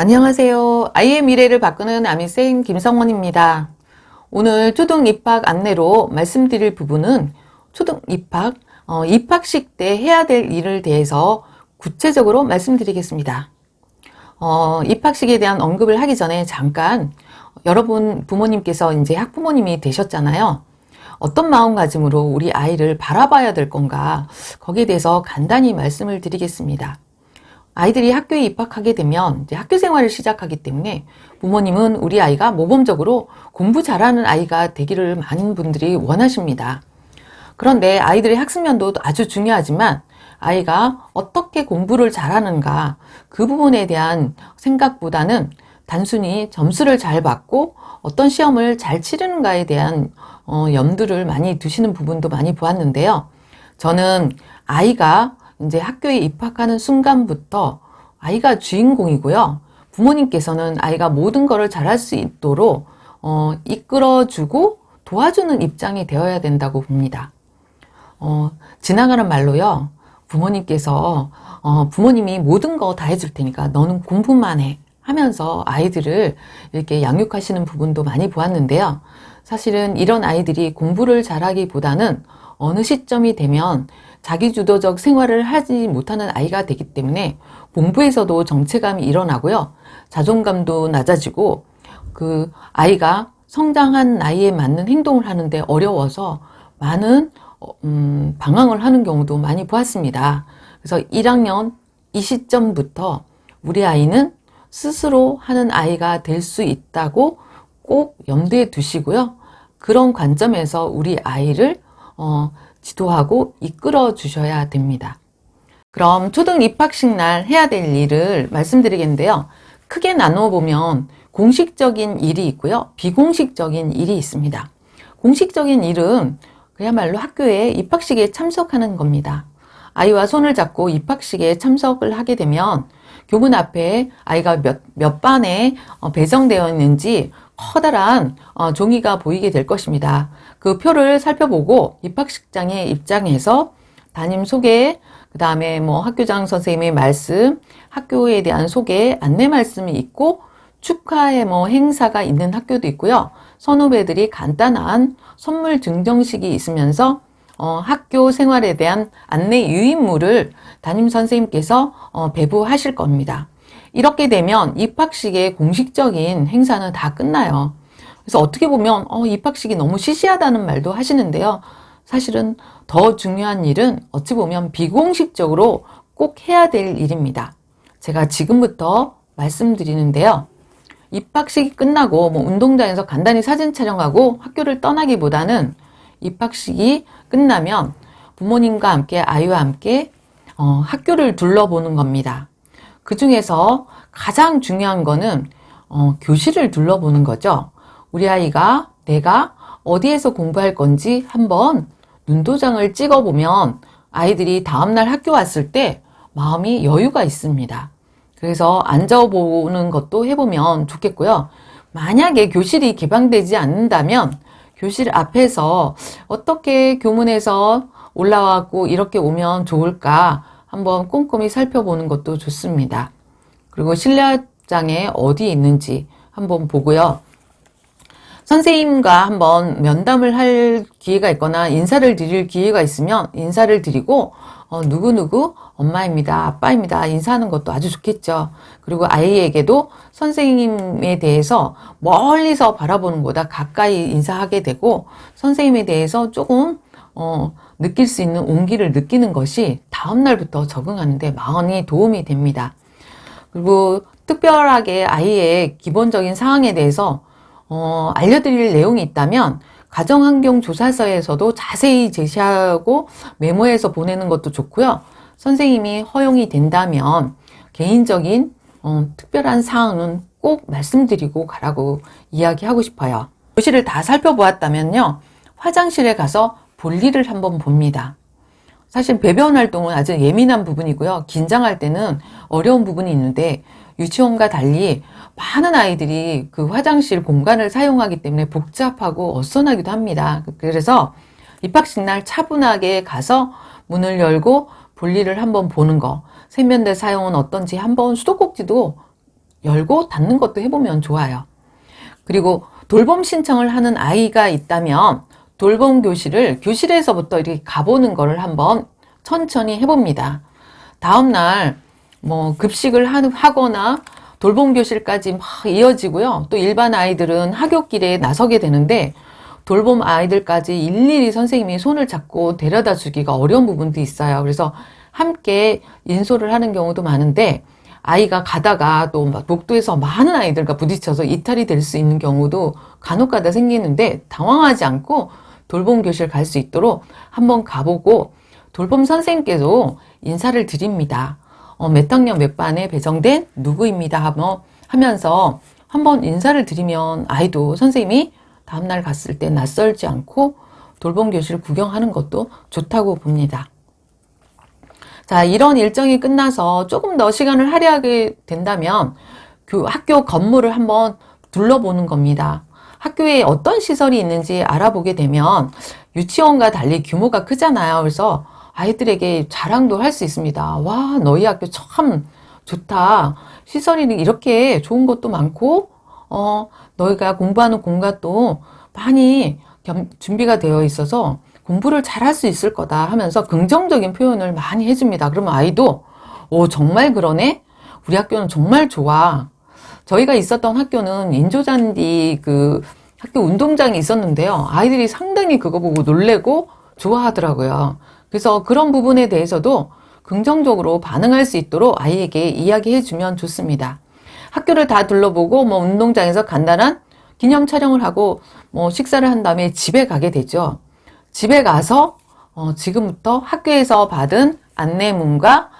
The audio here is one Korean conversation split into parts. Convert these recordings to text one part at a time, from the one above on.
안녕하세요. 아이의 미래를 바꾸는 아미쌤 김성원입니다. 오늘 초등 입학 안내로 말씀드릴 부분은 초등 입학, 입학식 때 해야 될 일을 대해서 구체적으로 말씀드리겠습니다. 입학식에 대한 언급을 하기 전에 잠깐 여러분 부모님께서 이제 학부모님이 되셨잖아요. 어떤 마음가짐으로 우리 아이를 바라봐야 될 건가, 거기에 대해서 간단히 말씀을 드리겠습니다. 아이들이 학교에 입학하게 되면 이제 학교 생활을 시작하기 때문에 부모님은 우리 아이가 모범적으로 공부 잘하는 아이가 되기를 많은 분들이 원하십니다. 그런데 아이들의 학습연도 아주 중요하지만 아이가 어떻게 공부를 잘하는가, 그 부분에 대한 생각보다는 단순히 점수를 잘 받고 어떤 시험을 잘 치르는가에 대한 염두를 많이 두시는 부분도 많이 보았는데요. 저는 아이가 이제 학교에 입학하는 순간부터 아이가 주인공이고요. 부모님께서는 아이가 모든 것을 잘할 수 있도록 이끌어주고 도와주는 입장이 되어야 된다고 봅니다. 지나가는 말로요. 부모님께서 부모님이 모든 거 다 해줄 테니까 너는 공부만 해 하면서 아이들을 이렇게 양육하시는 부분도 많이 보았는데요. 사실은 이런 아이들이 공부를 잘하기보다는 어느 시점이 되면 자기주도적 생활을 하지 못하는 아이가 되기 때문에 공부에서도 정체감이 일어나고요. 자존감도 낮아지고 그 아이가 성장한 나이에 맞는 행동을 하는데 어려워서 많은 방황을 하는 경우도 많이 보았습니다. 그래서 1학년 이 시점부터 우리 아이는 스스로 하는 아이가 될 수 있다고 꼭 염두에 두시고요. 그런 관점에서 우리 아이를 지도하고 이끌어 주셔야 됩니다. 그럼 초등 입학식 날 해야 될 일을 말씀드리겠는데요. 크게 나누어 보면 공식적인 일이 있고요. 비공식적인 일이 있습니다. 공식적인 일은 그야말로 학교에 입학식에 참석하는 겁니다. 아이와 손을 잡고 입학식에 참석을 하게 되면 교문 앞에 아이가 몇 반에 배정되어 있는지 커다란 종이가 보이게 될 것입니다. 그 표를 살펴보고 입학식장에 입장해서 담임 소개, 그 다음에 학교장 선생님의 말씀, 학교에 대한 소개, 안내 말씀이 있고 축하의 행사가 있는 학교도 있고요. 선후배들이 간단한 선물 증정식이 있으면서 학교 생활에 대한 안내 유인물을 담임 선생님께서 배부하실 겁니다. 이렇게 되면 입학식의 공식적인 행사는 다 끝나요. 그래서 어떻게 보면 입학식이 너무 시시하다는 말도 하시는데요. 사실은 더 중요한 일은 어찌 보면 비공식적으로 꼭 해야 될 일입니다. 제가 지금부터 말씀드리는데요. 입학식이 끝나고 운동장에서 간단히 사진 촬영하고 학교를 떠나기보다는 입학식이 끝나면 부모님과 함께 아이와 함께 학교를 둘러보는 겁니다. 그 중에서 가장 중요한 거는 교실을 둘러보는 거죠. 우리 아이가 내가 어디에서 공부할 건지 한번 눈도장을 찍어보면 아이들이 다음날 학교 왔을 때 마음이 여유가 있습니다. 그래서 앉아보는 것도 해보면 좋겠고요. 만약에 교실이 개방되지 않는다면 교실 앞에서 어떻게 교문에서 올라왔고 이렇게 오면 좋을까 한번 꼼꼼히 살펴보는 것도 좋습니다. 그리고 실내장에 어디 있는지 한번 보고요. 선생님과 한번 면담을 할 기회가 있거나 인사를 드릴 기회가 있으면 인사를 드리고 누구누구 엄마입니다, 아빠입니다 인사하는 것도 아주 좋겠죠. 그리고 아이에게도 선생님에 대해서 멀리서 바라보는 것보다 가까이 인사하게 되고 선생님에 대해서 조금 느낄 수 있는 온기를 느끼는 것이 다음날부터 적응하는데 많이 도움이 됩니다. 그리고 특별하게 아이의 기본적인 상황에 대해서 알려드릴 내용이 있다면 가정환경조사서에서도 자세히 제시하고 메모해서 보내는 것도 좋고요. 선생님이 허용이 된다면 개인적인 특별한 사항은 꼭 말씀드리고 가라고 이야기하고 싶어요. 교실을 다 살펴보았다면요. 화장실에 가서 볼일을 한번 봅니다. 사실 배변 활동은 아주 예민한 부분이고요. 긴장할 때는 어려운 부분이 있는데 유치원과 달리 많은 아이들이 그 화장실 공간을 사용하기 때문에 복잡하고 어수선하기도 합니다. 그래서 입학식 날 차분하게 가서 문을 열고 볼일을 한번 보는 거, 세면대 사용은 어떤지 한번 수도꼭지도 열고 닫는 것도 해보면 좋아요. 그리고 돌봄 신청을 하는 아이가 있다면 돌봄 교실을 교실에서부터 이렇게 가보는 거를 한번 천천히 해봅니다. 다음날 뭐 급식을 하거나 돌봄 교실까지 막 이어지고요. 또 일반 아이들은 학교길에 나서게 되는데 돌봄 아이들까지 일일이 선생님이 손을 잡고 데려다 주기가 어려운 부분도 있어요. 그래서 함께 인솔을 하는 경우도 많은데 아이가 가다가 또 복도에서 많은 아이들과 부딪혀서 이탈이 될 수 있는 경우도 간혹가다 생기는데 당황하지 않고 돌봄 교실 갈 수 있도록 한번 가보고 돌봄 선생님께도 인사를 드립니다. 몇 학년 몇 반에 배정된 누구입니다 하면서 한번 인사를 드리면 아이도 선생님이 다음날 갔을 때 낯설지 않고 돌봄 교실 구경하는 것도 좋다고 봅니다. 자, 이런 일정이 끝나서 조금 더 시간을 할애하게 된다면 학교 건물을 한번 둘러보는 겁니다. 학교에 어떤 시설이 있는지 알아보게 되면 유치원과 달리 규모가 크잖아요. 그래서 아이들에게 자랑도 할 수 있습니다. 와, 너희 학교 참 좋다. 시설이 이렇게 좋은 것도 많고, 너희가 공부하는 공간도 많이 준비가 되어 있어서 공부를 잘할 수 있을 거다 하면서 긍정적인 표현을 많이 해줍니다. 그러면 아이도, 정말 그러네? 우리 학교는 정말 좋아. 저희가 있었던 학교는 인조잔디 학교 운동장이 있었는데요. 아이들이 상당히 그거 보고 놀래고 좋아하더라고요. 그래서 그런 부분에 대해서도 긍정적으로 반응할 수 있도록 아이에게 이야기해주면 좋습니다. 학교를 다 둘러보고 운동장에서 간단한 기념 촬영을 하고 식사를 한 다음에 집에 가게 되죠. 집에 가서 지금부터 학교에서 받은 안내문과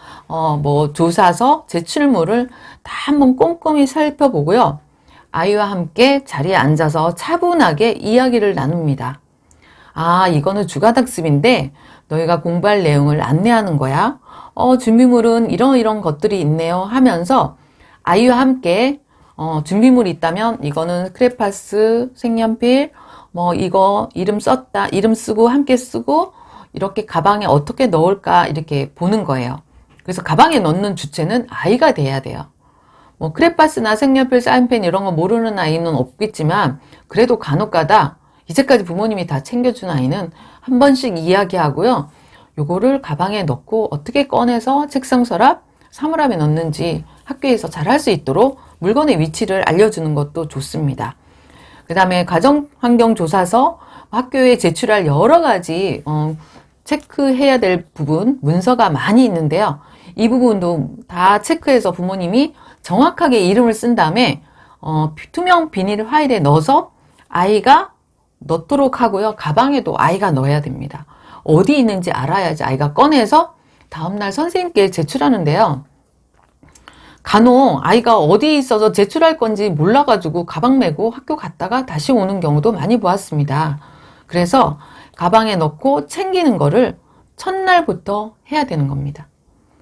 조사서, 제출물을 다 한번 꼼꼼히 살펴보고요. 아이와 함께 자리에 앉아서 차분하게 이야기를 나눕니다. 아, 이거는 주간학습인데 너희가 공부할 내용을 안내하는 거야. 준비물은 이런 것들이 있네요 하면서 아이와 함께 준비물이 있다면 이거는 크레파스, 색연필, 이거 이름 썼다, 이름 쓰고 함께 쓰고 이렇게 가방에 어떻게 넣을까 이렇게 보는 거예요. 그래서 가방에 넣는 주체는 아이가 돼야 돼요. 크레파스나 색연필, 사인펜 이런 거 모르는 아이는 없겠지만 그래도 간혹가다 이제까지 부모님이 다 챙겨준 아이는 한 번씩 이야기하고요. 요거를 가방에 넣고 어떻게 꺼내서 책상 서랍, 사물함에 넣는지 학교에서 잘 할 수 있도록 물건의 위치를 알려주는 것도 좋습니다. 그 다음에 가정환경조사서, 학교에 제출할 여러 가지 체크해야 될 부분, 문서가 많이 있는데요. 이 부분도 다 체크해서 부모님이 정확하게 이름을 쓴 다음에 투명 비닐 파일에 넣어서 아이가 넣도록 하고요. 가방에도 아이가 넣어야 됩니다. 어디 있는지 알아야지 아이가 꺼내서 다음날 선생님께 제출하는데요. 간혹 아이가 어디 있어서 제출할 건지 몰라가지고 가방 메고 학교 갔다가 다시 오는 경우도 많이 보았습니다. 그래서 가방에 넣고 챙기는 거를 첫날부터 해야 되는 겁니다.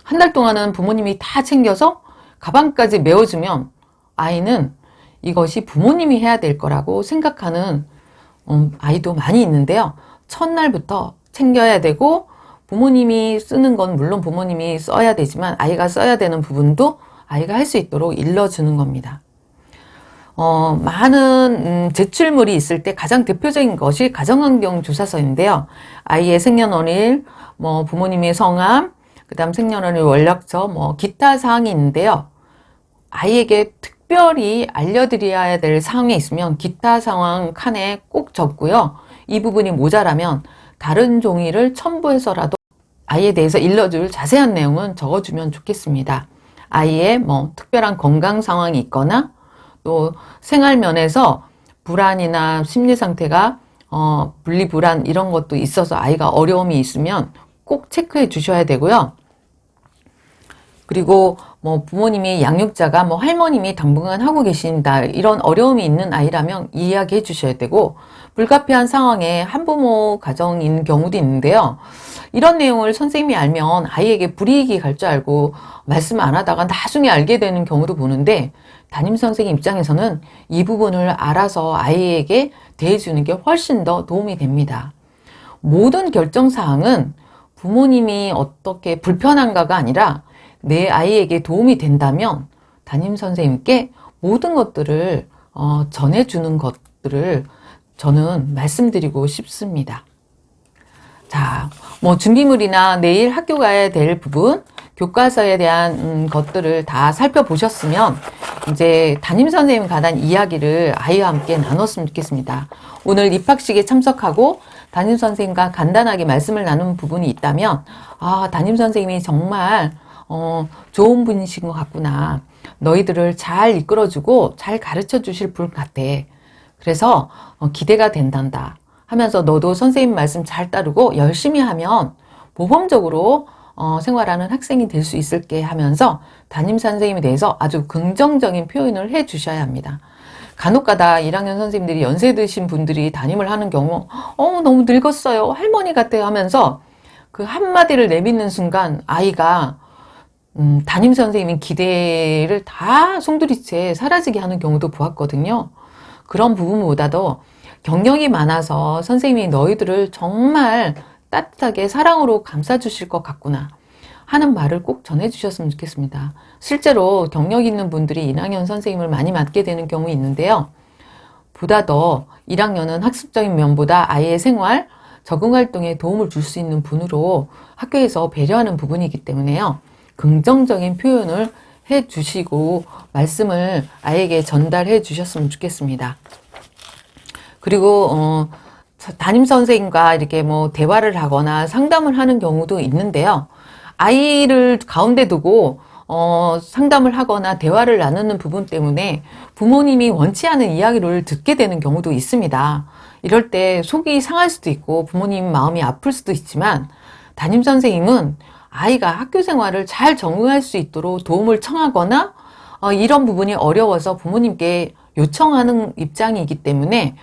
한 달 동안은 부모님이 다 챙겨서 가방까지 메워주면 아이는 이것이 부모님이 해야 될 거라고 생각하는 아이도 많이 있는데요. 첫날부터 챙겨야 되고 부모님이 쓰는 건 물론 부모님이 써야 되지만 아이가 써야 되는 부분도 아이가 할 수 있도록 일러주는 겁니다. 많은 제출물이 있을 때 가장 대표적인 것이 가정환경조사서인데요. 아이의 생년월일, 부모님의 성함, 그 다음 생년월일 원력처, 기타 사항이 있는데요. 아이에게 특별히 알려드려야 될 사항이 있으면 기타 상황 칸에 꼭 적고요. 이 부분이 모자라면 다른 종이를 첨부해서라도 아이에 대해서 일러줄 자세한 내용은 적어주면 좋겠습니다. 아이의 특별한 건강 상황이 있거나 또 생활면에서 불안이나 심리 상태가 분리불안 이런 것도 있어서 아이가 어려움이 있으면 꼭 체크해 주셔야 되고요. 그리고 부모님이 양육자가 할머님이 당분간 하고 계신다 이런 어려움이 있는 아이라면 이야기해 주셔야 되고 불가피한 상황에 한부모 가정인 경우도 있는데요. 이런 내용을 선생님이 알면 아이에게 불이익이 갈 줄 알고 말씀 안 하다가 나중에 알게 되는 경우도 보는데 담임선생님 입장에서는 이 부분을 알아서 아이에게 대해주는 게 훨씬 더 도움이 됩니다. 모든 결정사항은 부모님이 어떻게 불편한가가 아니라 내 아이에게 도움이 된다면 담임 선생님께 모든 것들을 전해주는 것들을 저는 말씀드리고 싶습니다. 자, 뭐 준비물이나 내일 학교 가야 될 부분, 교과서에 대한 것들을 다 살펴보셨으면 이제 담임 선생님 관한 이야기를 아이와 함께 나눴으면 좋겠습니다. 오늘 입학식에 참석하고 담임 선생님과 간단하게 말씀을 나눈 부분이 있다면 담임 선생님이 정말 좋은 분이신 것 같구나. 너희들을 잘 이끌어주고 잘 가르쳐 주실 분 같아. 그래서 기대가 된단다 하면서 너도 선생님 말씀 잘 따르고 열심히 하면 모범적으로 생활하는 학생이 될 수 있을게 하면서 담임 선생님에 대해서 아주 긍정적인 표현을 해 주셔야 합니다. 간혹가다 1학년 선생님들이 연세 드신 분들이 담임을 하는 경우 너무 늙었어요. 할머니 같아요 하면서 그 한마디를 내뱉는 순간 아이가 담임 선생님의 기대를 다 송두리째 사라지게 하는 경우도 보았거든요. 그런 부분보다도 경력이 많아서 선생님이 너희들을 정말 따뜻하게 사랑으로 감싸주실 것 같구나 하는 말을 꼭 전해주셨으면 좋겠습니다. 실제로 경력 있는 분들이 1학년 선생님을 많이 맡게 되는 경우 있는데요. 보다 더 1학년은 학습적인 면보다 아이의 생활, 적응활동에 도움을 줄 수 있는 분으로 학교에서 배려하는 부분이기 때문에요. 긍정적인 표현을 해주시고 말씀을 아이에게 전달해 주셨으면 좋겠습니다. 그리고 담임 선생님과 이렇게 뭐 대화를 하거나 상담을 하는 경우도 있는데요. 아이를 가운데 두고 상담을 하거나 대화를 나누는 부분 때문에 부모님이 원치 않은 이야기를 듣게 되는 경우도 있습니다. 이럴 때 속이 상할 수도 있고 부모님 마음이 아플 수도 있지만 담임 선생님은 아이가 학교 생활을 잘 적응할 수 있도록 도움을 청하거나 이런 부분이 어려워서 부모님께 요청하는 입장이기 때문에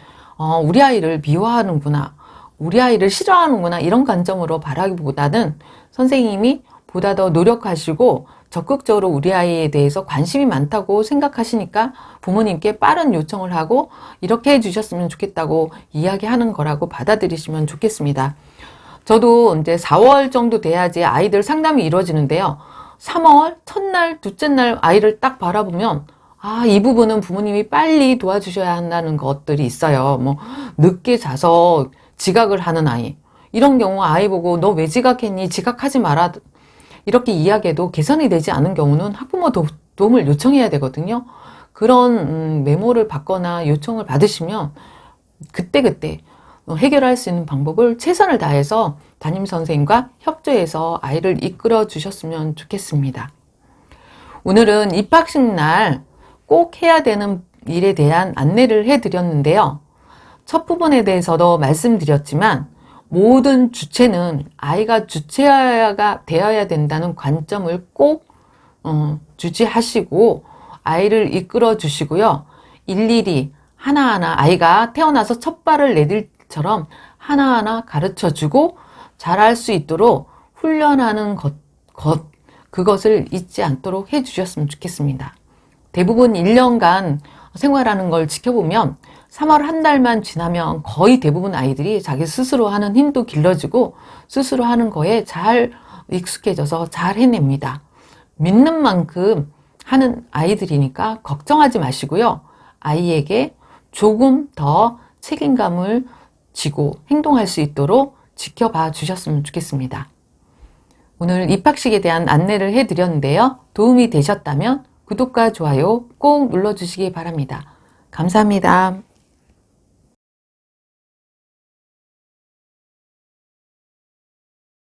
우리 아이를 미워하는구나, 우리 아이를 싫어하는구나 이런 관점으로 바라기보다는 선생님이 보다 더 노력하시고 적극적으로 우리 아이에 대해서 관심이 많다고 생각하시니까 부모님께 빠른 요청을 하고 이렇게 해주셨으면 좋겠다고 이야기하는 거라고 받아들이시면 좋겠습니다. 저도 이제 4월 정도 돼야지 아이들 상담이 이루어지는데요. 3월 첫날, 둘째 날 아이를 딱 바라보면 이 부분은 부모님이 빨리 도와주셔야 한다는 것들이 있어요. 뭐 늦게 자서 지각을 하는 아이. 이런 경우 아이 보고 너 왜 지각했니? 지각하지 마라. 이렇게 이야기해도 개선이 되지 않은 경우는 학부모 도움을 요청해야 되거든요. 그런 메모를 받거나 요청을 받으시면 그때그때 해결할 수 있는 방법을 최선을 다해서 담임 선생님과 협조해서 아이를 이끌어 주셨으면 좋겠습니다. 오늘은 입학식 날 꼭 해야 되는 일에 대한 안내를 해드렸는데요. 첫 부분에 대해서도 말씀드렸지만 모든 주체는 아이가 주체가 되어야 된다는 관점을 꼭 주지하시고 아이를 이끌어 주시고요. 일일이 하나하나 아이가 태어나서 첫 발을 내딜 처럼 하나하나 가르쳐주고 잘할 수 있도록 훈련하는 그것을 잊지 않도록 해주셨으면 좋겠습니다. 대부분 1년간 생활하는 걸 지켜보면 3월 한 달만 지나면 거의 대부분 아이들이 자기 스스로 하는 힘도 길러지고 스스로 하는 거에 잘 익숙해져서 잘 해냅니다. 믿는 만큼 하는 아이들이니까 걱정하지 마시고요. 아이에게 조금 더 책임감을 지고 행동할 수 있도록 지켜봐 주셨으면 좋겠습니다. 오늘 입학식에 대한 안내를 해드렸는데요. 도움이 되셨다면 구독과 좋아요 꼭 눌러주시기 바랍니다. 감사합니다.